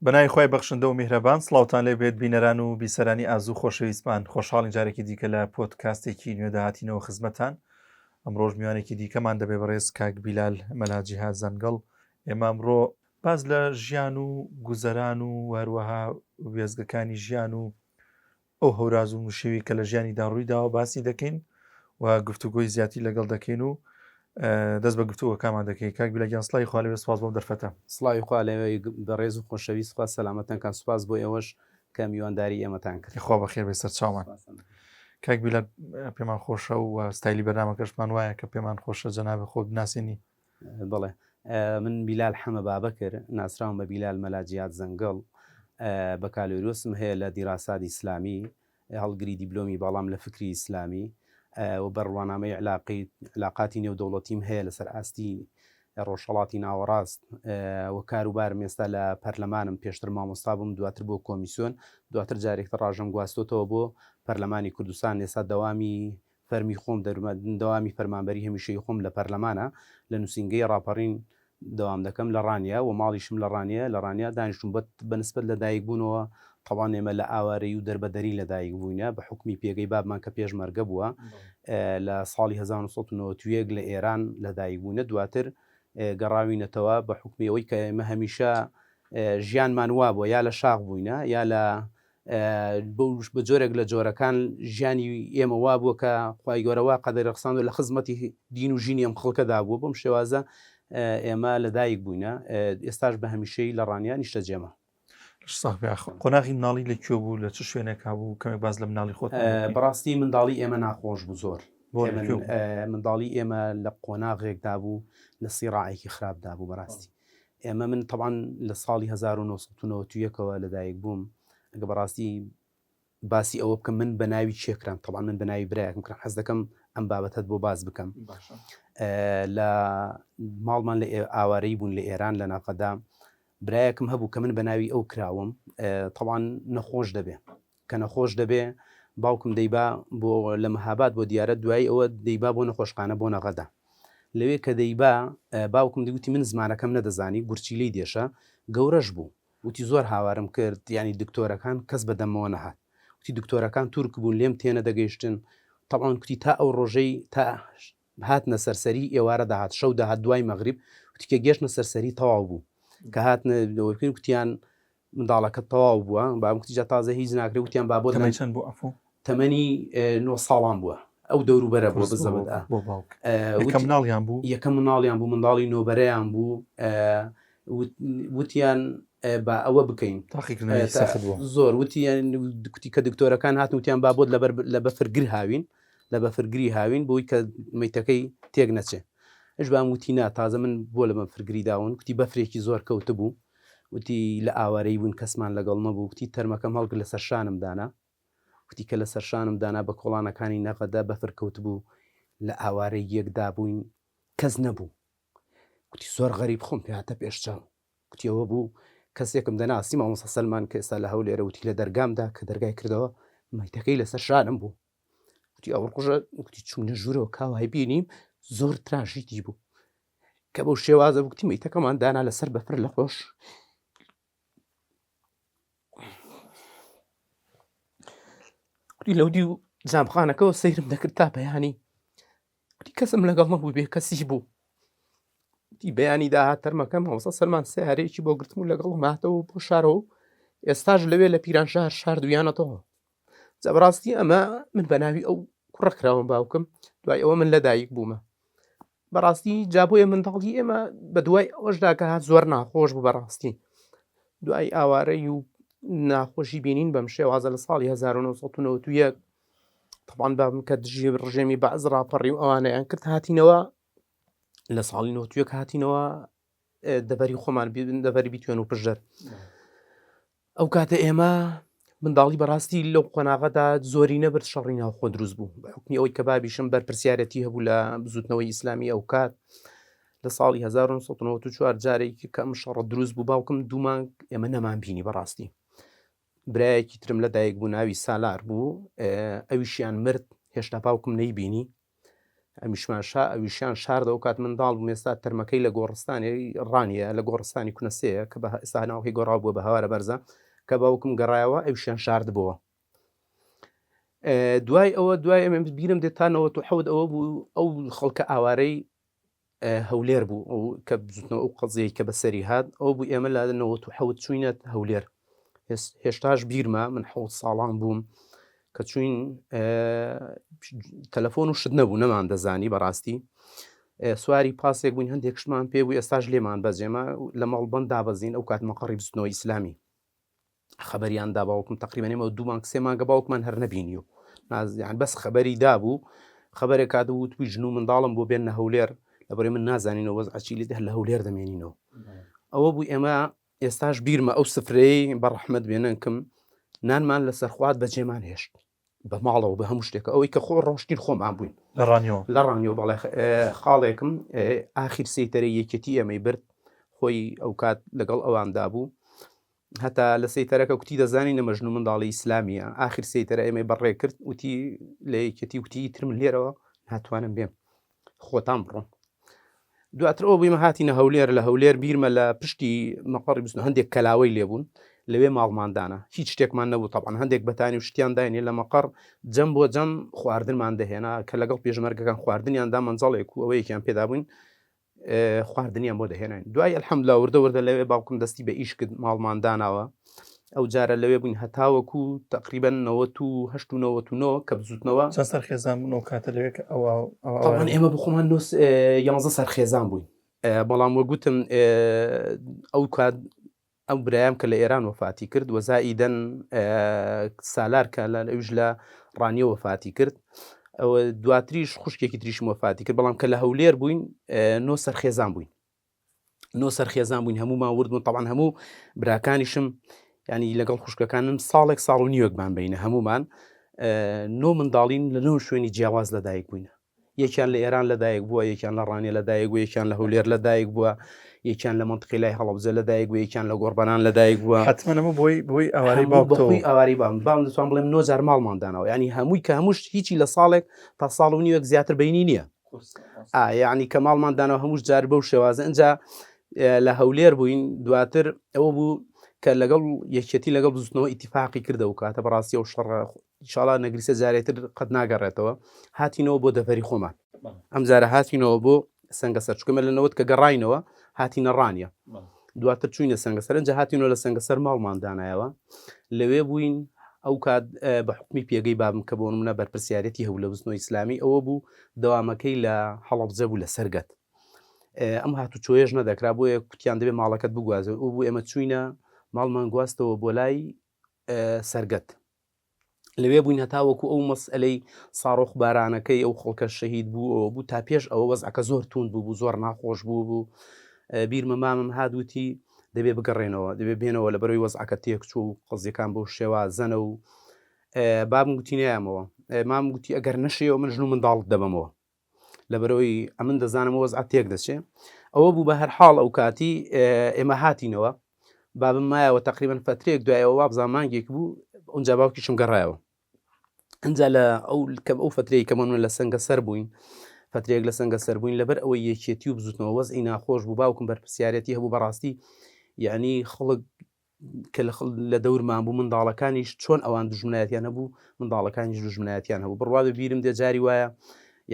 بەناوی خۆی بەخشندە و میهرەبان سڵاوتان لێ بێت بینەران و بیسەرانی ئازوو خۆشەویستمان خۆشحاڵین جارێکی دیکە لە پۆدکاستێکی نوێدا هاتینەوە خزمەتان ئەمڕۆژ میوانێکی دیکەمان دەبێ بەڕێز کاک بیلال مەلاجیهاد زەنگەڵ ئێمە ئەمڕۆ باز لە ژیان و گوزەران و هەروەها وێزگەکانی ژیان و ئەو هەوراز و مشێوی کە لە ژیانیدا ڕوویداوە باسی دەکەین و گفتوگۆی زیاتی لەگەڵ دەکەین و دەست بە گفتوگۆکەمان دەکەین. کاک بیلال گیان سڵاوی خوا لەوێ سوپاس بۆ دەرفەتە. سڵاوی خوا لەوێ بەڕێز و خۆشەویست خوا سەلامەتەکان سوپاس بۆ ئێوەش کە میوانداری ئێمەتان کرد. خوا بەخێر بێ سەر چاومان. کاک بیلال پێمان خۆشە و ستایلی بەرنامەکەشمان وایە کە پێمان خۆشە جەنابە خۆ بناسیێنی. بڵێ من بیلال حەمە بابەکر ناسراوم بە بیلال مەلاجیهاد زەنگەڵ بەکالۆریۆسم هەیە لە دیراساتی ئیسلامی هەڵگری دیبلۆمی بەڵام لە فکری ئیسلامی و بەڕوانامەی علاقاتی نێودەوڵەتیم هەیە لەسەر ئاستی ڕۆژهەڵاتی ناوەڕاست و کاروبارم ئێستا لە پەرلەمانم پێشتر مامۆستا بووم دواتر بۆ کۆمیسیۆن دواتر جارێکتە ڕاژەم گواستۆتەوە بۆ پەرلەمانی کوردستان ئێستا دەوامی فەرمی خۆم دەوامی فەرمانبەری هەمیشەی خۆم لە پەرلەمانە لە نووسینگەی ڕاپەڕین دەوام دەکەم لە ڕانیا و ماڵیشم لە ڕانیا دانیشتم بەنسبەت لە دایک بوونەوە طبعاً ئێمە لە ئاوارەی و دەربەدەری لە دایک بووینە بە حکمی پێگەی بابمان کە پێشمەرگە بووە لە ساڵی 1990 لە ئێران لە دایک بووینە دواتر گەڕاوینەتەوە بە حکمی ئەوەی کە ئێمە هەمیشە ژیانمان وا بووە یا لە شاخ بووینە یا لە بە جۆرێک لە جۆرەکان ژیانی ئێمە وا بووە کە خوای گەورەوە قەدەری ڕخساند و لە خزمەتی دین و ژینی ئەم خەڵکەدا بووە بۆم شێوازە ئێمە لە دایک بووینە ئێستاش بە هەمیشەی لە ڕانیا نیشتە جێمە. قۆناغی مناڵی لەکوێ بوو لە چ شوێنێک بوو کەمێک باز لە مناڵی خۆت؟ بەڕاستی منداڵی ئێمە ناخۆش بوو زۆر منداڵی ئێمە لە قۆناغێکدا بوو لە سیڕاعێکی خراپدا بوو بەڕاستی ئێمە من طبعاً لە ساڵی 1990ەوە لە دایک بووم ئەگە بەڕاستی باسی ئەوە بکەم من بە ناوی چێکرام طبعاً من بە ناوی برایەکم کرا حەز دەکەم ئەم بابەتت بۆ باز بکەم لە ماڵمان لە ئاوارەی بوون لە ئێران لە ناقەدا برایەکم هەبوو کە من بە ناوی ئەو کراوم طبعاً نەخۆش دەبێ کە نەخۆش دەبێ باوکم دەیبا بۆ لە مەهاباد بۆ دیارە دوایی ئەوە دەیبا بۆ نەخۆشخانە بۆ نەغەدا لەوێ کە دەیبا باوکم دەیوتی من زمانەکەم نەدەزانی گورچی لی دێشە گەورەش بوو وتی زۆر هاوارم کرد ینی دکتۆرەکان کەس بەدەمەوە نەهات وتی دکتۆرەکان تورک بوون لێم تێنە دەگەیشتن طبعاً کوتی تا ئەو ڕۆژەی تا هاتنە سەرسەری ئێوارە داهات شەو داهات دوای مەغریب وتی کە گەشتنە سەرسەری تەواو بوو کە هاتنە دەوەکەین کوتیان منداڵەکە تەواو بووە بام کوتیجا تازە هیچ ناکرێ وتیان با بۆ تەمەنی بوو ئەفۆ تەمەنی 9 ساڵان بووە ئەو دەوروبەرە بۆ بزەوەدا یەکەم مناڵیان بوو منداڵی نۆبەرەیان بوو وتیان با ئەوە بکەین زۆر وتیان کوتی کە دکتۆرەکان هاتن وتیان با بۆت لە بەفرگر هاوین لە بەفرگری هاوین بۆی کە مەیتەکەی تێک نەچێ ئەش بام وتی نا تازە من بۆ لە بەفرگری داون کوتی بەفرێکی زۆر کەوتە بوو وتی لە ئاوارەی بوون کەسمان لەگەڵ نەبوو وتی تەرمەکەم هەڵگر لە سەرشانم دانا وتی کە لە سەرشانم دانا بە کۆڵانەکانی نەقەدا بەفر کەوت بوو لە ئاوارەی یەکدا بووین کەس نەبوو کوتی زۆر غەریب خۆم پێهاتە پێشچاو کوتیەوە بوو کەسێکم دەناسی مامۆستا سەلمان کە ئێستا لە هەولێرە وتی لە دەرگامدا کە دەرگای کردەوە مەیتەکەی لەسەر شانم بوو کوتی ئەو ڕۆژە کوتی چوونە ژوورەوە کاوای بینیم زۆر تراژیدی بوو کە بەو شێوازە بووکتی مەیتەکەمان دانا لەسەر بەفر لە خۆش لەودی و جامخانەکەەوە سەیرم دەکرد تا بەیانی کوتی کەسم لەگەڵ نەبوو بێ کەسی بوو دی بەیانی داهات تەرمەکەم مامۆستا سەلمان سیارەیەکی بۆ گرتم و لەگەڵ ماتەوە بۆ شارەوە ئێستاش لەوێ لە پیرانشار شار دویانەتەوە جەبڕاستی ئەمە من بە ناوی ئەو کوڕەکراوم باوکم دوای ئەوە من لە دایک بوومە بەڕاستی جابۆیە منداڵی ئێمە بە دوای ئەوەشدا کە هات زۆر ناخۆش بوو بەڕاستی دوای ئاوارەی و ناخۆشی بینین بەم شێوازە لە ساڵی 1991 طبعاً بابم کە دژی ڕژێمی بەعز ڕاپەڕی و ئەوانەیان کرد هاتینەوە لە ساڵی 91 هاتینەوە دەبەری خۆمان دەبەری بیتوێن و پژەر ئەو کاتە ئێمە منداڵی بەڕاستی لەو قۆناغەدا زۆری نەبرد شەڕی ناوخۆ دروست بوو بە حکمی ئەوەی کە بابیشم بەرپرسیارەتی هەبوو لە بزوتنەوەی ئیسلامی ئەو کات لە ساڵی 1994 جارێکی کە ئەم شەڕە دروست بوو باوکم دوومان ئێمە نەمان بینی بەڕاستی برایەکی ترم لە دایک بوو ناوی سالار بوو ئەویشیان مرد هێشتا باوکم نەیبینی ئەویشیان شاردەوە کات منداڵ بوو ئێستا تەرمەکەی لە گۆڕستانی ڕانیە لە گۆڕستانی کونەسەیە کە بە ئێستا ناوەکەی گۆڕاو بووە بە هەوارە بەرزە کە باوکم گەڕایەوە ئەویشیان شاردبووە. دوای ئەوە دوای ئەمە بیرم دێتانەوە تو حەوت ئەوە بوو ئەو خەڵکە ئاوارەی هەولێر بوو ئەو کە بزوتنەوە ئەو قەزەیە کە بەسەری هات ئەو بوو ئێمە لادنەوە تو حەوت چوینەت هەولێر هێشتاش بیرمە من حەوت ساڵان بووم کە چوین تەلەفۆن و شت نەبوو نەمان دەزانی بەڕاستی سواری پاسێک بووین هەندێک شتمان پێ بوو ئێستاش لێمان بەجێمە لە مەڵبەند دابەزین ئەو کات مەقەڕی بستنەوەی ئیسلامی خەبەریاندا باوکم تقریبا ئێمە 2 مانگ 3 مانگە باوکمان هەر نەبینی و یان بەس خەبەری دابوو خەبەرێک کات بوو توی ژن و منداڵم بۆ بێنە هەولێر لەبەرێ من نازانینەوە وەزعی لێ لە هەولێر دەمێنینەوە ئەوە بوو ئێمە ئێستاش بیرمە ئەو سفرەی بەڕەحمەت بێننکم نانمان لەسەر خوات بەجێمان هێشت بە ماڵەوە بە هەموو شتێکە ئەوەی کە خۆ ڕۆشتین خۆمان بووین لە ڕانیەوە بەڵێ خاڵێکم ئاخیر سەیتەرە یەکێتی ئێمەی برد خۆی ئەو کات لەگەڵ ئەواندا بوو هەتا لە سەیتەرەکە کوتی دەزانی نەمەژن و منداڵی ئیسلامیە ئاخر سەیتەرە ئێمەی بەڕێ کرد وتی لە یەکێتی وتی ترم لێرەوە ناتوانم بێم خۆتان بڕۆن دواتر ئەو بوویمە هاتیینە هەولێر لە هەولێر بیرمە لە پشتی مەقەڕی بستن هەندێک کەلاوەی لێبوون لەوێ ماڵماندانە هیچ شتێکمان نەبوو تەبعاً هەندێک بەتانی و شتیان داینێ لە مەقەڕ جەم بۆ جەم خواردنمان دەهێنا کە لەگەڵ پێشمەرگەکان خواردنیاندا مەنجەڵێک و ئەوە یەکیان پێدا بووین خواردنیان بۆ دەهێنین دوای ئەلحەمدولیلا وردە وردە لەوێ باوکم دەستی بە ئیش کرد ماڵمانداناوە ئەو جارە لەوێ بووین هەتاوەکو تقریبا 1990 کە بزوتنەوە چەند سەرخێزان بوون ئەو کاتە لەوێ طبعاً ئێمە بخۆمان 11 سەرخێزان بووین بەڵام وەگوتم ئەو کات ئەو برایام کە لە ئێران وەفاتی کرد وەزائیدەن سالار کە لەویش لە ڕانیە وەفاتی کرد ئەوە دواتریش خوشکێکی تریشم وەفاتی کرد بەڵام کە لە هەولێر بووین 9 سەرخێزان بووین 9 سەرخێزان بووین هەمومان وردبوون طبعاً هەموو براکانیشم ینی لەگەڵ خوشکەکانم ساڵ و نیوەکمان بینە هەمومان 9 منداڵین لە 9 شوێنی جیاواز لەدایک بووینە یەکیان لە ئێران لەدایک بووە یەکیان لە ڕانیە لەدایک بووە یەکیان لە هەولێر لەدایک بووە یەکیان لە منتقی لای هەڵەبجە لەدایک بووە یەکیان لە گۆڕبەنان لەدایک بووە حتمەنەوە بۆی ئەوارەی باوکتەوە ئەواری بام دەتوان بڵێم 9 ماڵماندانەوە ینی هەمووی کە هەمووش هیچی لە ساڵێک تا ساڵ و نیوەک زیاتر بینی نییە یعنی کە ماڵماندانەوە هەمووش جار بەو شێوازە ئەنجا لە هەولێر بووین دواتر ئەوە بوو کە لەگەڵ یەکێتی لەگەڵ بزوتنەوە ئیتیفاقی کردەوە کاتە بەڕاستی و شەڕ ئینشاڵا نەگریسە جارێتر قەت ناگەڕێتەوە هاتینەوە بۆ دەفەری خۆمان ئەم جارە هاتینەوە بۆ سەنگەسەر چکەمە لەنەوەت کە گەڕاینەوە هاتینە ڕانیە دواتر چوینە سەنگەسەر ئەنجا هاتینەوە لە سەنگەسەر ماڵماندانایەوە لەوێ بووین ئەو کات بە حکمی پێگەی بابم کە بۆ منە بەرپرسیارەتی هەوو لە بزنەوەی ئیسلامی ئەوە بوو دەوامەکەی لە هەڵەبجە بوو لە سەرگەت ئەم هاتو چۆیەش نەدەکرا بۆیە کوتیان دەبێت ماڵەکەت بگوازەوە ئەو بوو ئێمە چوینە ماڵمان گواستەوە بۆ لای سەرگەت لەوێ بووین هەتاوەکو ئەو مەسئلەی ساڕۆخ بارانەکەی ئەو خەڵکە شەهید بوو ئەوە بوو تا پێش ئەوە وەزعەکە زۆر توند بوو زۆر ناخۆش بوو بیرمە مامم هادووتی دەبێ بگەڕێنەوە دەبێ بێنەوە لە بەرەوەی وەزعەکە تێکچوو و قەزیەکان بەو شێوازەنە و بابم گوتی نەیامەوە مام گوتی ئەگەر نەشێەوە من ژن و منداڵت دەبمەوە لە بەرەوەی ئەمن دەزانم وەزع تێک دەچێ ئەوە بوو بە هەر حاڵ ئەو کاتی ئێمە هاتینەوە بابم مایەوە تقریبا فترێک دوایەوە وابزان مانگێک بوو ئەوجا باوکیشم گەڕایەوە ئەنجا لە ئەو فترەی کە من لە سەنگەسەر بووین فترێک لە سەنگەسەر بووین لەبەر ئەوەی یەکێتی و بزوتنەوە وەزعی ناخۆش بوو باوکم بەرپرسیارەتی هەبوو بەڕاستی یعنی خەڵک کە لە دەورمان بوو منداڵەکانیش چۆن ئەوان دوژمنایەتیان هەبوو منداڵەکانیش دوژمنایەتیان هەبوو بڕوا ببیرم دێ جاری وایە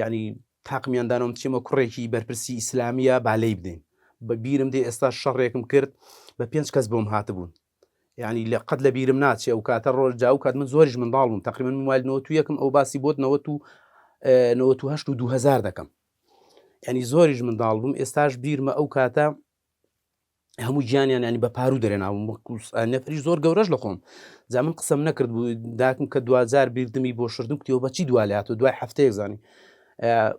یعنی تاقمیاندانەوە چێمە کوڕێکی بەرپرسی ئیسلامیە بالەی بدەین بە بیرم دێ ئێستا شەڕێکم کرد بە 5 کەس بۆم هاتبوون یعنی لە قەت لە بیرم ناچێ ئەو کاتە ڕۆژ جا و کات من زۆریش منداڵ بووم تقریبا موبایل 91 ئەو باسی بۆت 98 و 2000 دەکەم ینی زۆریش منداڵ بووم ئێستاش بیرمە ئەو کاتە هەموو گیانیان ینی بە پارو دەرێناوم نەفری زۆر گەورەش لە خۆم جا من قسەم نەکرد بوو داکم کە 2000 بیردمی بۆ شردن کوتیەوە بەچی دوالاتەوە دوای هەفتەیەک زانی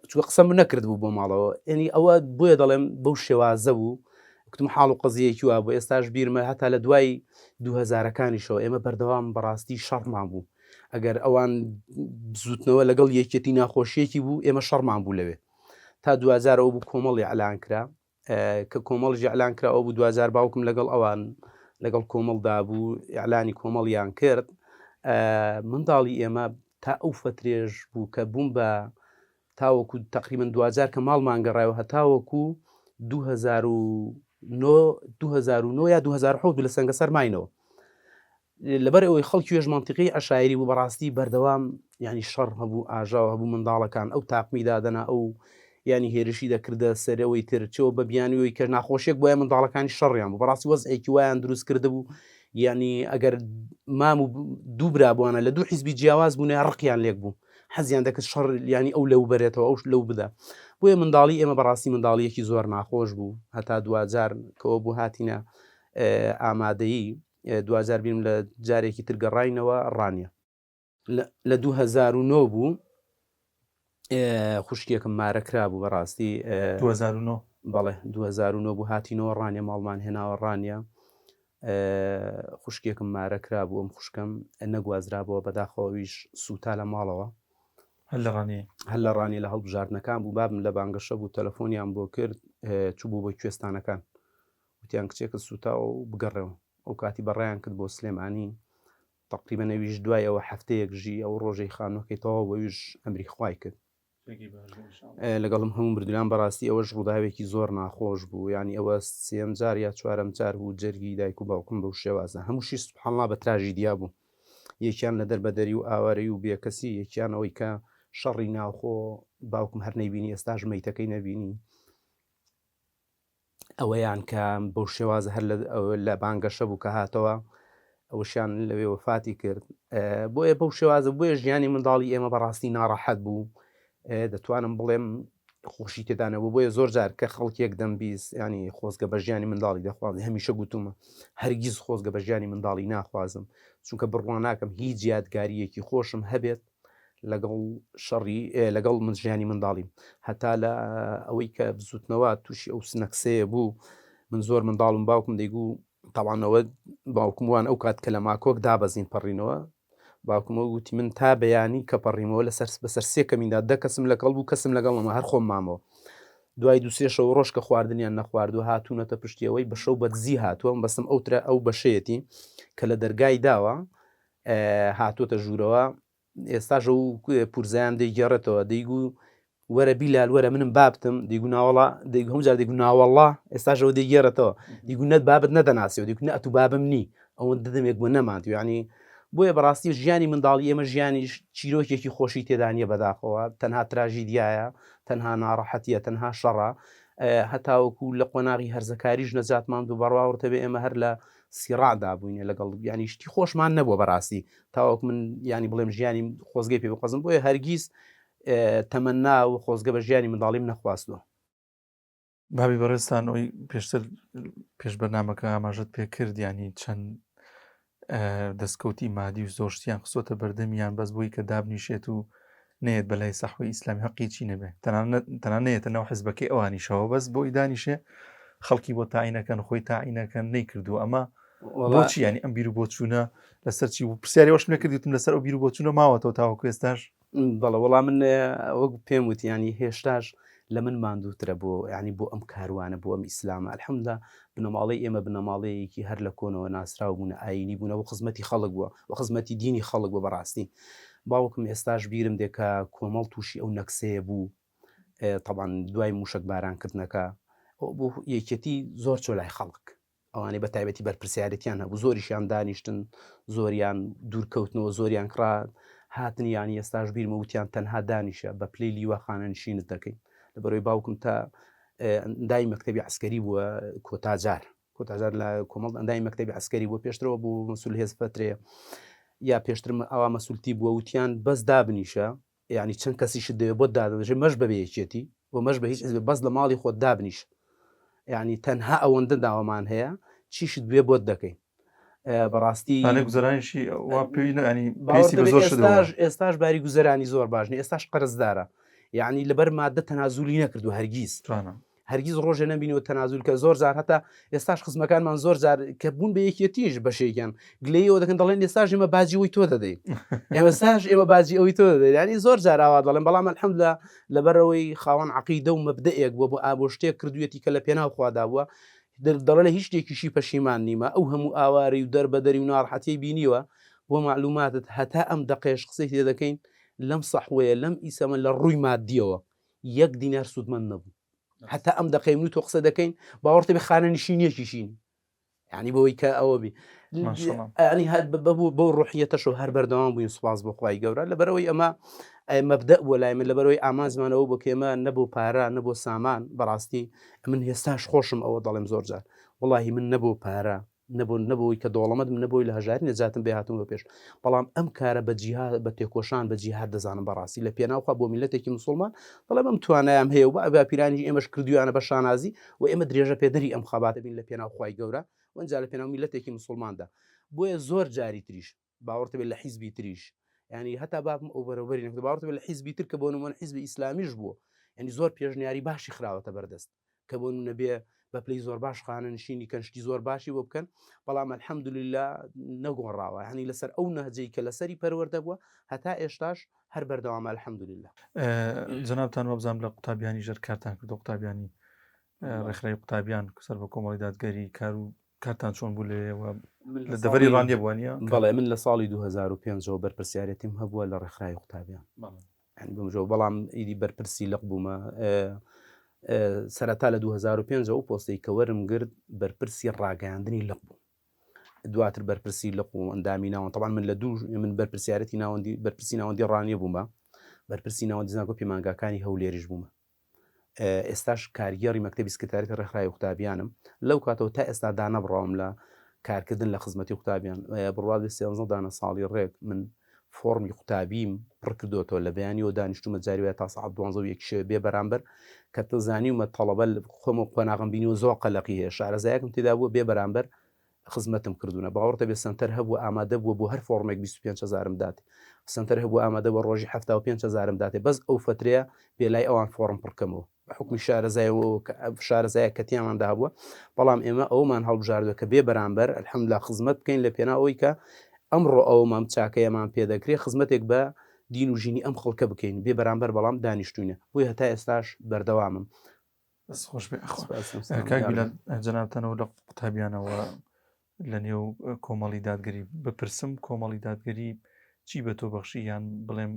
چوە قسەم نەکرد بوو بۆ ماڵەوە ینی ئەوە بۆیە دەڵێم بەو شێوازە بوو کتم حاڵ و قەزیەکی وا بۆ ئێستاش بیرمە هەتا لە دوای 2000ەکانیشەوە ئێمە بەردەوام بەڕاستی شەڕمان بوو ئەگەر ئەوان بزوتنەوە لەگەڵ یەکێتی ناخۆشیەکی بوو ئێمە شەڕمان بوو لەوێ تا 2000 ئەو بوو کۆمەڵی ئەلان کرا کە کۆمەڵژی ئەلان کرا ئەو بوو 2000 باوکم لەگەڵ ئەوان لەگەڵ کۆمەڵدا بوو ئیعلانی کۆمەڵیان کرد منداڵی ئێمە تا ئەو فترێژ بوو کە بووم بە تاوەکو تقریبا 2000 کە ماڵمان گەڕایەوە هەتاوەکو 2009 یا 2010 لە سەنگەسەر ماینەوە لەبەر ئەوەی خەڵکی وێژ منتیقی عەشایری بوو بەڕاستی بەردەوام ینی شەڕ هەبوو ئاژاوە هەبوو منداڵەکان ئەو تاقمی دادەنا ئەو ینی هێرشی دەکردە سەرەوەی ترچەوە بە بیانیەوەی کە ناخۆشیێک بۆیە منداڵەکانی شەڕیان بوو بەڕاستی وەزعێکی وایان دروست کرده بوو ینی ئەگەر مام و دوو برا بووانە لە دوو حیزبی جیاواز بوونە ڕقیان لێک بوو حەزیان دەکرد شەڕ ینی ئەو لەو بەرێتەوە ئەوش لەو بدا بۆیە منداڵی ئێمە بەڕاستی منداڵیەکی زۆر ناخۆش بوو هەتا 2000 کەەوە بوو هاتینە ئامادەیی 2000 بیم لە جارێکی ترگەڕاینەوە ڕانیە لە 2009 بوو خوشکێکم مارەکرا بوو بەڕاستی 2009 بەڵێ 2009 بوو هاتینەوە ڕانیە ماڵمان هێناوە ڕانیە خوشکێکم مارەکرا بوو ئەم خوشکەم نەگوازرابەوە بەداخەوەویش سوتا لە ماڵەوە هەل لە ڕانی لە هەڵبژاردنەکان بوو بابم لە بانگەشە بوو تەلەفۆنیان بۆ کرد چوو بوو بۆ کوێستانەکان وتیان کچێکە سوتا و بگەڕێەوە ئەو کاتی بەڕێیان کرد بۆ سلێمانی تقریبا نەویش دوای ئەوە هەفتەیەک ژی ئەو ڕۆژەی خانۆکەیتەوە بەویش ئەمری خوای کرد لەگەڵم هەموو بردویان بەڕاستی ئەوەش ڕووداوێکی زۆر ناخۆش بوو ینی ئەوە سێم جار یا چوارەم جار بوو جەرگی دایک و باوکم بەو شێوازە هەمووشی سوبحانڵا بە تراژیدیا بوو یەکیان لە دەربەدەری و ئاوارەی و بێکەسی یەکیان ئەوەی کە شەڕی ناوخۆ باوکم هەر نەیبینی ئێستاش مەیتەکەی نەبینی ئەوەیان کە بەو شێوازە هەر لە بانگەشە بوو کە هاتەوە ئەوشیان لەوێ وفاتی کرد بۆیە بەو شێوازە بۆیە ژیانی منداڵی ئێمە بەڕاستی ناڕەحەت بوو دەتوانم بڵێم خۆشی تێدانەوە بۆیە زۆر جار کە خەڵکێک دەمبیست ینی خۆزگە بە ژیانی منداڵی دەخوازی هەمیشە گوتومە هەرگیز خۆزگە بە ژیانی منداڵی ناخوازم چونکە بڕوان ناکەم هیچ یادگاریەکی خۆشم هەبێت لەگەڵ شەڕی لەگەڵ من ژیانی منداڵیم هەتا لە ئەوەی کە بزوتنەوە تووشی ئەو سنەکسەیە بوو من زۆر منداڵم باوکم دەیگو تاوانەوە باوکم وان ئەو کات کە لە ماکۆک دابەزین پەڕینەوە باوکمەوە گوتی من تا بەیانی کە پەڕیمەوە بەسەر سێ کەمیندا دە کەسم لەگەڵ بوو کەسم لەگەڵەمە هەر خۆم مامەوە دوای دوسێ شەو ڕۆژ کە خواردنیان نەخواردو هاتوونەتە پشتیەوەی بە شەو بەدزی هاتووە بەستم ئەو بەشەیەتی کە لە دەرگای داوە هاتوۆتە ژوورەوە ئێستاژە و پورزیان دەیگەڕێتەوە دەیگو وەرە بیلال وەرە منم بابتم دیگو ناوەڵا هەمجار دیگو ناوەڵا ئێستاژەوە دەیگێڕێتەوە دیگو نەت بابت نەدەناسیەوە دیگو نە ئەتو بابم نی ئەوە دەدەمێک بۆ نەمات ینی بۆیە بەڕاستی ژیانی منداڵی ئێمە ژیانی چیرۆکێکی خۆشی تێدانیە بەداخەوە تەنها تراژیدیایە تەنها ناڕەحەتیە تەنها شەڕە هەتاوەکو لە قۆناغی هەرزەکاریش نەجاتمان دوو بەڕواوەتە بێ ئێمە هەر لە سیڕادا بووینە لەگەڵ ینی شتی خۆشمان نەبووە بەڕاستی تاوەک من ینی بڵێم ژیانی خۆزگەی پێ بقەزم بۆیە هەرگیز تەمەنا و خۆزگە بە ژیانی منداڵیم نەخواستووە بابی بەڕێستان ئەوی پێشتر پێش بەرنامەکە ئاماژەت پێ کرد ینی چەند دەستکەوتی مادی و زۆرشتیان خسۆتە بەردەمیان بەس بووی کە دابنیشێت و نێت بەلای سەحوی ئیسلامی حەقی چی نەبێ تەنان نێتە ناو حیزبەکەی ئەوانیشەوە بەس بۆی دانیشێ خەڵکی بۆ تاعینەکەن خۆی تاعینەکەن نەیکردو ئەمە بۆچی ینی ئەم بیر و بۆچوونە لەسەرچی و پرسیاری وەش نەکردیتم لەسەر ئەو بیر و بۆچوونە ماوەتەوە تاوەکو ئێستاش بەڵێ وەڵام من وەک پێم وتی ینی هێشتاش لە من ماندووترە بۆ ینی بۆ ئەم کاروانە بۆ ئەم ئیسلامە الحەمدوللا بنەماڵەی ئێمە بنەماڵەیەکی هەر لە کۆنەوە ناسراو بوون ئاینی بوونەوە خزمەتی خەڵک بووە و خزمەتی دینی خەڵک بووە بەڕاستی باوکم ئێستاش بیرم دێکە کۆمەڵ تووشی ئەو نەکسەیە بوو طبعاً دوای موشک بارانکردنەکە بۆ یەکێتی زۆر چۆ لای خەڵک ئەوانەی بە تایبەتی بەرپرسیارەتیان هەبوو زۆریشیان دانیشتن زۆریان دوورکەوتنەوە زۆریان کرا هاتن ینی ئێستاش بیرمە وتیان تەنها دانیشە بە پلەی لیوەخانە نشینت دەکەین لەبەرەوەی باوکم تا ئەندای مەکتەبی عسکەری بووە کۆتاجار لە کۆمەڵ ئەندای مەکتەبی عسکەری بۆ پێشترەوە بوو مەسول هێز فترەیە یا پێشتر ئەوە مەسولتی بووە وتیان بەس دابنیشە یعنی چەند کەسیشت دەوێت بۆ دادەژێ مەش بەبێ یەکێتی بۆ مەش بە هیچ بەس لە ماڵی خۆت دابنیش یعنی تەنها ئەوەندە داوامان هەیە چیشت بێ بۆت دەکەین بەڕاستی گوزارانیشی ئێستاش باری گوزەرانی زۆر باشنی ئێستاش قەرزدارە یعنی لەبەر مادە تەنازولی نەکردو هەرگیز ڕۆژێ نەبینەوە تەنازول کە زۆر جار هەتا ئێستاش خزمەکانمان زۆر جار کە بوون بە یەکێتیش بەشێکیان گلەیەوە دەکەن دەڵێن ئێستاش ئێمە باجی ئەوی تۆ دەدەین ئێمە باجی ئەوی تۆ دەدەین ینی زۆر جار ئاوا دەڵێن بەڵام الحەمدوللا لەبەرەوەی خاوەن عەقیدە و مەبدەئێک بووە بۆ ئابۆ شتێک کردوێتی کە لە پێناو خوادا بووە دەڵێ هیچ شتێکیشی پەشیمان نیمە ئەو هەموو ئاواری و دەربەدەری و ناڕەحەتی بینیوە بۆ معلوماتت هەتا ئەم دەقێش قسەی تێ دەکەین لەم سەحوەیە لەم ئیسەمە لە ڕووی مادیەوە 1 دینار سوودمەند نەبوو حتا ئەم دقەی من و تۆ قسە دەکەین باوەڕتە بێ خانە نشینیەکیشین یعنی بەوەی کە ئەوە بی ینی بۆ ڕوحیەتەش و هەر بەردەوام بووین سوپاس بۆخوای گەورە لەبەرەوەی ئەمە مەبدە بۆ لای من لەبەرەوەی ئامانزمانەوە بۆ کێمە نەبوو پارە نەبوو سامان بەڕاستی من هێستاش خۆشم ئەوە دەڵێم زۆر جار وڵی من نەبوو پارە نەبووی کە دۆڵەمەت نەبووی لە هەژاری نەجاتم بێ هاتم بە پێش بەڵام ئەم کارە بە جیهاد بە تێکۆشان بە جیهاد دەزانم بەڕاستی لە پێناوخوا بۆ میلەتێکی مسلمان دەڵێم ئەم توانایام هەیە و بە پیرانی ئێمەش کردویانە بە شانازی و ئێمە درێژە پێدەری ئەم خەباتە بین لە پێناوخوای گەورە وەنجا لە پێناو میلەتێکی مسلماندا بۆیە زۆر جاری تریش باوەڕتە بێت لە حیزبی تریش ینی هەتا بابم ئەو بەرەوبەری نەکرد باوەڕتە بێت لە حیزبی تر کە بۆ نمونە حیزبی ئیسلامیش بووە ینی زۆر پێشنیاری باشی خراوەتە بەردەست کە بۆ نەبێ بە پلەی زۆر باش خانە نشینی کەنشتی زۆر باشی بۆ بکەن بەڵام الحەمدولله نەگۆڕاوە هەنی لەسەر ئەو نەهجەی کە لەسەری پەروەردە بووە هەتا ئێشتاش هەر بەردەوام الحەمدولله. جەنابتان وەبزانام لە قوتابیانی ژەر کارتان کرد قوتابیانی ڕێکخراوی قوتابیان سەر بە کۆمەڵی دادگەری کار و کارتان چۆن بوو لێەوە لە دەڤەری ڕانیە بووانە؟ بەڵێ من لە ساڵی 2005 بەرپرسیارەتیم هەبووە لە ڕێکخراوی قوتابیان بمژۆ بەڵام ئیدی بەرپرسی لەق بوومە سەرەتا لە 2005 ئەو پۆستەی کە وەرم گرت بەرپرسی ڕاگەاندنی لەق بوو دواتر بەرپرسی لەق و ئەندامی ناوەن طبعا من لە دوو من بەرپرسیارەتی ناوەندی بەرپرسی ناوەندی ڕانیە بوومە بەرپرسی ناوەندی زانکۆ پەیمانگاکانی هەولێریش بوومە ئێستاش کارگەڕی مەکتەبی سکرتاریەتی ڕێکخراوی قوتابیانم لەو کاتەوە تا ئێستا دانەبڕاوم لە کارکردن لە خزمەتی قوتابیان بڕواد 13 دانە ساڵی ڕێک من فۆرمی قوتابیم پڕ کردوەوە لە بەیانی و دانیشتومە جاریوە تا ساعت 12 بێ بەرامبەر کە تزانیومە تەڵەبە خۆمە قۆناغم بینی و زۆر قەلەقی هەیە شارەزایەکم تێدا بووە بێ بەرامبەر خزمەتم کردوونە باوەڕتە بێ سنتەر هەبوو ئامادە بووە بۆ هەر فۆرمێک 25,000 داتی سنتەر هەبوو ئامادە بە ڕۆژی 75,000 داتێ بەس ئەو فترەیە بێلای ئەوان فۆرم پڕکەمەوە حکمی شارەزایە کەتیاmanدا بووە بەڵام ئێمە ئەومان هەڵبژاردووە کە بێ بەرامبەر الحەمدوللا خزمەت بکەین لە پێناوەی کە ئەمڕۆ ئەومان چاکەیەمان پێدەکرێت خزمەتێک بە دین و ژینی ئەم خەڵکە بکەین بێ بەرامبەر بەڵام دانیشتوینە بۆی هەتا ئێستاش بەردەوامم. خۆش کاک بیلال جەنابتانەوە لە قوتابیانەوە لە نێو کۆمەڵی دادگەری بپرسم کۆمەڵی دادگەری چی بە تۆ بەخشی یان بڵێم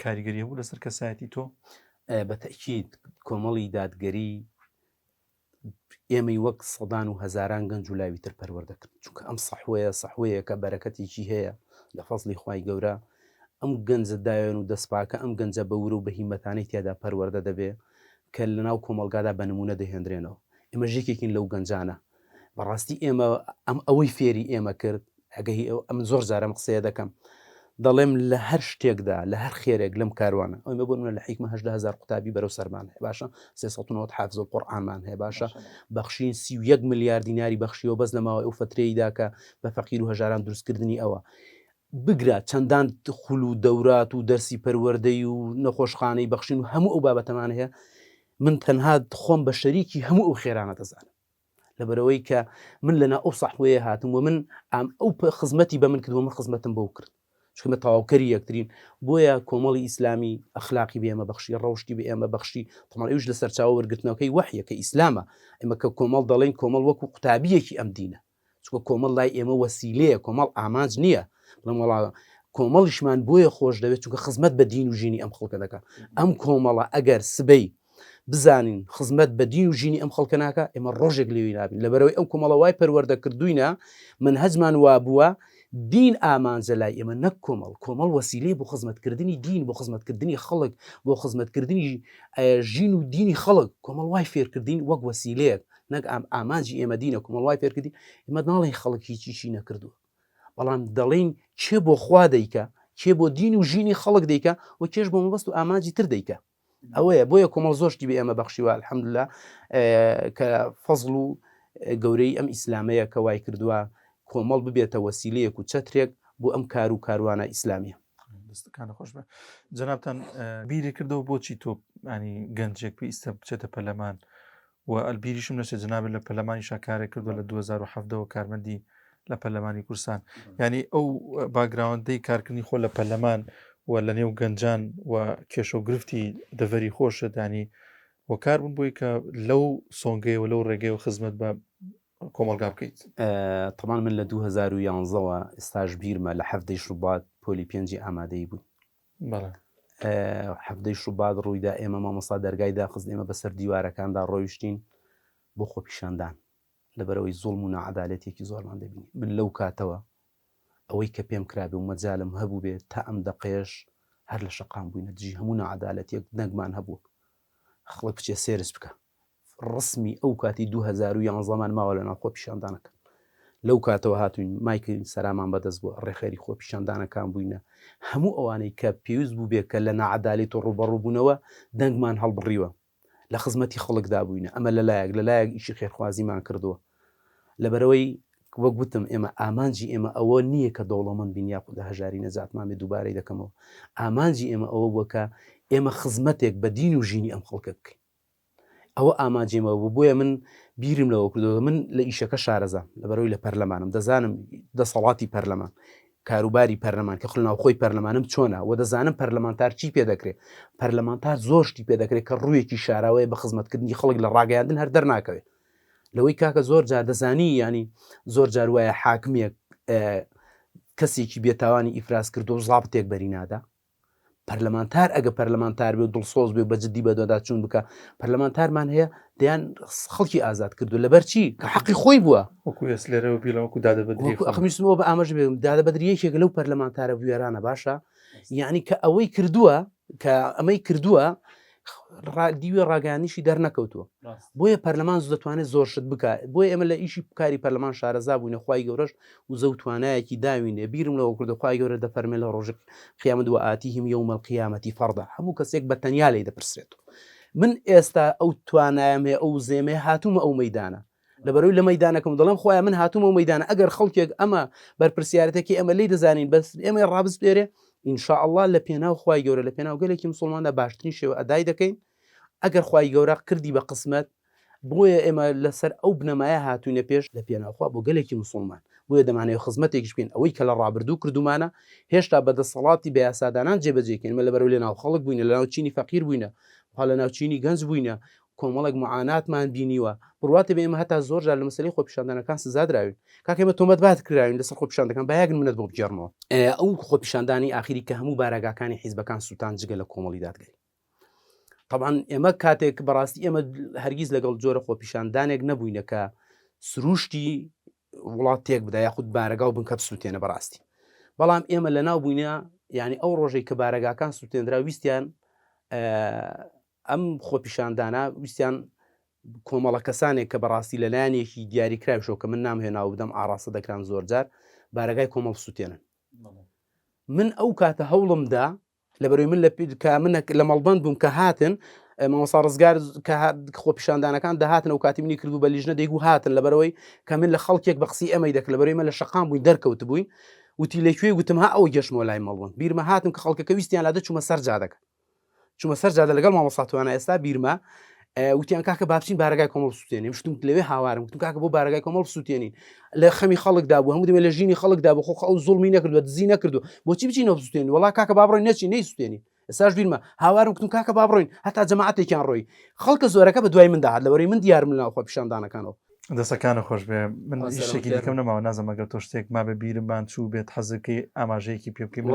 کاریگەری هەبوو لەسەر کەسایەتی تۆ؟ بە تەکید کۆمەڵی دادگەری ئێمەی وەک سەدان و هەزاران گەنج و لاوی تر پەروەردەکرد چونکە ئەم سەحوەیە کە بەرەکەتێکی هەیە لە فەزلی خوای گەورە ئەم گەنجە دایێن و دەستپاکە ئەم گەنجە بەورە و بەهیمەتانەی تیادا پەروەردە دەبێ کە لەناو کۆمەلگادا بە نمونە دەهێنرێنەوە ئێمە ژێکێکین لەو گەنجانە بەڕاستی ئێمە ئەم ئەوەی فێری ئێمە کرد ئەگەهی ئەم زۆر جارەم قسەیە دەکەم دەڵێم لە هەر شتێکدا لە هەر خێرێک لەم کاروانە ئەومە بۆ منە لە حیکمە 18,000 قوتابی بەرەو سەرمان هەیە باشە 390 حافظ القورئانمان هەیە باشە بەخشین 31 ملیار دیناری بەخشیەوە بەس لەماوەی ئەو فترەیەدا کە بە فەقیر و هەژاران دروستکردنی ئەوە بگرە چەندان خول و دەورات و دەرسی پەروەردەی و نەخۆشخانەی بەخشین و هەموو ئەو بابەتەمان هەیە من تەنها خۆم بە شەریکی هەموو ئەو خێرانە دەزانم لەبەرەوەی کە من لەنا ئەو سەحوەیە هاتم و من ئەو خزمەتی بە من کردووە من خزمەتم بەو کرد چکمە تەواوکەری یەکترین بۆیە کۆمەڵی ئیسلامی ئەخلاقی بە ئێمە بەخشی ڕەوشتی بە ئێمە بەخشی تەمان ئەوش لە سەرچاوە وەرگرتنەوەکەی وحیە کە ئیسلامە ئێمە کە کۆمەڵ دەڵێن کۆمەڵ وەکو قوتابیەکی ئەم دینە چکە کۆمەڵ لای ئێمە وەسیلەیە کۆمەڵ ئامانج نییە بڵێم وەڵا کۆمەڵیشمان بۆیە خۆش دەوێت چونکە خزمەت بە دین و ژینی ئەم خەڵکە دەکات ئەم کۆمەڵە ئەگەر سبەی بزانین خزمەت بە دین و ژینی ئەم خەڵکە ناکە ئێمە ڕۆژێک لێوی نابین لەبەرەوەی ئەم کۆمەڵە وای پەروەردە کردوینە من هەجمان وا بووە دین ئامانجە لای ئێمە نەک کۆمەڵ وەسیلەی بۆ خزمەتکردنی دین بۆ خزمەتکردنی خەڵک بۆ خزمەتکردنی ژین و دینی خەڵک کۆمەڵ وای فێرکردین وەک وەسیلەیەک نەک ئامانجی ئێمە دینە کۆمەڵ وای فێرکردی ئێمە ناڵێن خەڵک هیچیشی نەکردووە بەڵام دەڵێن چێ بۆ خوا دەیکە چێ بۆ دین و ژینی خەڵک دەیکە و کێش بۆ مەبەست و ئامانجی تر دەیکە ئەوەیە بۆیە کۆمەڵ زۆشتی بە ئێمە بەخشیوە الحەمدوللا کە فەزڵ و گەورەی ئەم ئیسلامەیە کە وای کردووە کۆمەڵ ببێتە وەسیلەیەک و چەترێک بۆ ئەم کار و کاروانە ئیسلامیە. دەستەکانە خۆش بە جەنابتان بیری کردەوە بۆچی تۆ ینی گەنجێک پێویستە بچێتە پەرلەمان و ئەلبیریشم نەچێت جنابێت لە پەرلەمانی شاکارێک کردووە لە 2007ەوە کارمەندی لە پەرلەمانی کورسان ینی ئەو باگراوندەی کارکردنی خۆ لە پەرلەمان و لە نێو گەنجان و کێشە و گرفتی دەڤەری خۆشت ینی وە کار بوون بۆی کە لەو سۆنگەی و لەو ڕێگەی و خزمەت بە کۆمەلگا بکەیت. تەمان من لە 2011ەوە ئێستاش بیرمە لە 7 شوبات پۆلی 5 ئامادەی بووین هەفتەی شوبات ڕوویدا ئێمە مامۆستا دەرگای داخست ئێمە بەسەر دیوارەکاندا ڕۆیشتین بۆ خۆپیشاندان لەبەرەوەی زوڵم و نەعەدالەتێکی زۆرمان دەبینی. من لەو کاتەوە ئەوەی کە پێم کرابێ و مەجالم هەبوو بێت تا ئەم دەقێش هەر لە شەقام بووینە دژی هەموو نەعەدالەتێک دەنگمان هەبوو خەڵک بچێ سێرس بکە ڕسمی ئەو کاتی 2011مان ماوە لەناو خۆپیشاندانەکە. لەو کاتەوە هاتوین مایکردین سەرامان بەدەست بووە ڕێخێری خۆپیشاندانەکان بووینە هەموو ئەوانەی کە پێویست بوو بێت کە لە نەعەدالەت و ڕوبەڕووبوونەوە دەنگمان هەڵبڕیوە لە خزمەتی خەڵکدا بووینە. ئەمە لەلایەک ئیشی خێرخوازیمان کردووە. لەبەرەوەی وەک گوتم ئێمە ئامانجی ئێمە ئەوە نییە کە دەوڵەمەند بین یا لە هەژاری نەجاتمان بێ دووبارەی دەکەمەوە. ئامانجی ئێمە ئەوە بووە کە ئێمە خزمەتێک بە دین و ژینی ئەم خەڵکە بکەین. ئەوە ئاماجێمەوە بوو. بۆیە من بیرم لەوە کردەوە من لە ئیشەکە شارەزام لەبەرەوەی لە پەرلەمانم دەزانم دەسەڵاتی پەرلەمان کاروباری پەرلەمان کە خڵناوخۆی پەرلەمانم چۆنە و دەزانم پەرلەمانتار چی پێ دەکرێت. پەرلەمانتار زۆر شتی پێ دەکرێت کە ڕوویەکی شاراوەیە بە خزمەتکردنی خەڵک لە ڕاگەیاندن هەر دەرناکەوێت. لەوەی کاکە زۆر جار دەزانی ینی زۆر جار وایە حاکمێک کەسێکی بێتاوانی ئیفراز کردو و زابتێک بەرینادا. پەرلەمانتار ئەگە پەرلەمانتار بێ و دڵسۆز بێ بەجددی بەدۆدا چوون بکە پەرلەمانتارمان هەیە دەیان خەڵکی ئازاد کردو لەبەر چی کە حەقی خۆی بووە لێرەوە بیلەوەکو ئەخمیستمەوە بە ئاماژ بێ دادەبەدریەکێک لەو پەرلەمانتارە بوێرانە باشە یعنی کە ئەوەی کردووە کە ئەمەی کردووە دیوێ ڕاگەیانیشی دەرنەکەوتووە. بۆیە پەرلەمان دەتوانێت زۆر شت بکە. بۆیە ئێمە لە ئیشی کاری پەرلەمان شارەزا بووینە خوای گەورەش و زەوتوانایەکی داوینێ بیرم لەوە کردو خوای گەورە دەفەرمێ لە ڕۆژێک قیامەت و ئاتیهم یوم القیامەتی فەردا هەموو کەسێک بە تەنیا لێ دەپرسێت. من ئێستا ئەو توانایم هەیە ئەو زێمێ هاتوومە ئەو مەیدانە لەبەرەوەی لە مەیدانەکەم دەڵێم خۆیان من هاتوومە ئەو مەیدانە ئەگەر خەڵکێک ئەمە بەرپرسیارەتێکی ئەمە لی دەزانین بەس ئێمە ڕابستێرێ ئینشاءالله لە پێناو خوای گەورە لە پێناو گەلێکی مسلماندا باشترین شێوە ئەدای دەکەین. ئەگەر خوای گەورە کردی بە قسمەت بۆیە ئێمە لەسەر ئەو بنەمایە هاتوونە پێش لە پێناوخوا بۆ گەلێکی مسلمان بۆیە دەمانەوە خزمەتێکیش بکەین ئەوەی کە لە ڕابردوو کردومانە هێشتا بەدەسەڵاتی بە یاسادانان جێبەجێکەین مە لەبەرەوەی لە ناو خەڵک بووینە لە ناو چینی فەقیر بووینە ها لە ناو چینی گەنج بووینە کۆمەڵێک معاناتمان بینیوە بڕواتە بێ ئێمە هەتا زۆر جار لە مەسەلەی خۆپیشاندانەکان سزادراوین کاکەمە تۆمەت بات کراوین لەسەر خۆپیشاندەکان بایەگن منەت بۆ بگێڕمەوە. ئەو خۆپیشاندانی ئاخری کە هەموو بارەگاکانی حیزبەکان سووتان جگە لە کۆمەڵی دادگەری. طبعاً ئێمە کاتێک بەڕاستی ئێمە هەرگیز لەگەڵ جۆرە خۆپیشاندانێک نەبووینە کە سروشتی وڵاتێک بدا یاخود بارەگا و بنکە بسووتێنە بەڕاستی. بەڵام ئێمە لە ناو بووینە یعنی ئەو ڕۆژەی کە بارەگاکان سووتێنرا ویستیان ئەم خۆپیشاندانە ویستیان کۆمەڵە کەسانێک کە بەڕاستی لەلایەنێکی دیاریکراویشەوە کە من نامهێنا و بدەم ئاڕاستە دەکران زۆر جار بارەگای کۆمەڵ سووتێنن. من ئەو کاتە هەوڵمدا لەبەروی من من لە مەڵبند بووم کە هاتن مامۆستا ڕزگار کە خۆپیشاندانەکان داهاتن و کاتی منی کردو بە لیژنە دەیگو هاتن لەبەرەوەی کە من لە خەڵکێک بە قسەی ئەمەی دەکرد لەبەروی من لە شەقام بووین دەرکەوت بووین وتی لەکوێ گوتم ها ئەوە گەشتمەوە لای مەڵبند بیرمە هاتم کە خەڵکەکە ویستیان لادە چوومە سەر جادەکە چوومە سەر جادە لەگەڵ مامۆستا توانە ئێستا بیرمە وتیان کاکە بابچین بارەگای کۆمەڵ سووتێنین شتم لەوێ هاوارم گوتم کاکە بۆ بارەگای کۆمەڵ سووتێنین لە خەمی خەڵکدا بوو هەموو دەمێ لە ژینی خەڵکدا بۆ خۆ ئەو زوڵمی نەکردووە دزی نەکردو بۆچی بچینەوە سووتێنین وڵا کاکە با بڕۆین نەچین نەی سووتێنین ئێستاش بیرمە هاوارم گوتم کاکە با بڕۆین هەتا جەماعەتێکیان ڕۆی خەڵکە زۆرەکە بە دوای من داهات لەبەرەوەی من دیارم لەناو خۆپیشاندانەکانەوە. دەستەکانە خۆش بێ من شتێکی دیکەم نەماوە نازم ئەگەر تۆ شتێک ما بە بیرمان چوو بێت حەزەکەی ئاماژەیەکی پێ بکەین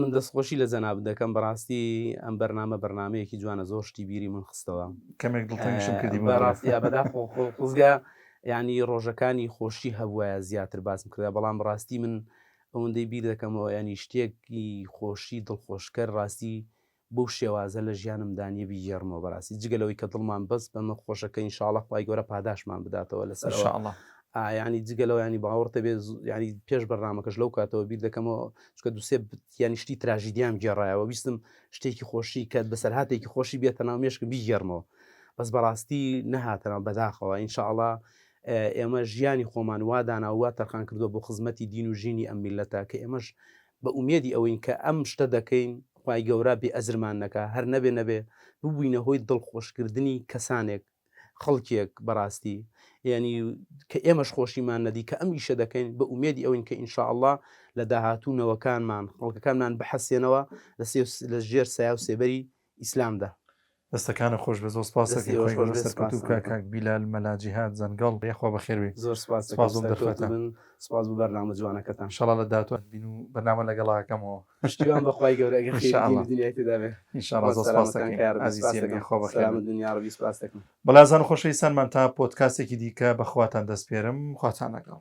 من دەستخۆشی لە جەناب دەکەم بەڕاستی ئەم بەرنامەیەکی جوانە زۆر شتی بیری من خستەوە کەمێک دڵتەنگشم کردی بەڕاستی بەدا خۆزگا ینی ڕۆژەکانی خۆشی هەبووە زیاتر باسم کردا بەڵام ڕاستی من ئەوەندەی بیر دەکەمەوە ینی شتێکی خۆشی دڵخۆشکەر ڕاستی بۆ شێوازە لە ژیانمدانیە بیژێڕمەوە بەڕاستی جگەلەوەی کە دڵمان بەس بەمە خۆشەکە ئینشاءڵڵا خوای گەورە پاداشمان بداتەوە لەسەر ینی جگەلەوە ینی باوەڕتە بێ ینی پێش بەرنامەکەش لەو کاتەوە بیر دەکەمەوە چکە دووسێ ینی شتی تراژیدیام گێڕایەوە ویستم شتێکی خۆشی کات بەسەر هاتێکی خۆشی بێتە ناو مێشک بیژێڕمەوە بەس بەڕاستی نەهاتەنەوە بەداخەوە ئینشاءڵڵا ئێمە ژیانی خۆمان واداناوە تەرخان کردووە بۆ خزمەتی دین و ژینی ئەم میلەتە کە ئێمەش بە ئومێدی ئەوەین کە ئەم شتە دەکەین خوای گەورە بێ ئەزرمان نەکا هەر نەبێ ببووینە هۆی دڵخۆشکردنی کەسانێک خەڵکێک بەڕاستی ینی کە ئێمەش خۆشیمان نەدی کە ئەم ئیشە دەکەین بە ئومێدی ئەوین کە ئینشاءڵڵا لە داهاتوونەوەکانمان خەڵکەکانمان بەحەسێنەوە لە ژێر سایە و سێبەری ئیسلامدا. دەستەکانە خۆش بە زۆر سپاس دەستی ئەوش خۆش بێ، سەرکەوتو سپاس بکە دەکەم. کاک بیلال مەلاجیهات زەنگەڵ یەخوا بەخێر بێ زۆر سپاس سپاس دەکەم بۆم دەرفەتە. سەرکەوتو بن، سپاس بۆ بەرنامە جوانەکەتان. ئینشەڵا لە داهاتوە بین و بەرنامە لەگەڵاکەمەوە پشتیوان بەخوای گەورە ئەگەر ئینشاءالله. خێری دنیای تێدا بێ. ئینشاءالله زۆر سپاس دەکەین عەزیزیان یەخوا بەخێر سەلامە بن. دنیا ڕەبی، سپاس دەکەم. بەڵازان و خۆشەویستانمان تا پۆدکاستێکی دیکە بەخواتان دەسپێرم خواتان لەگەڵ.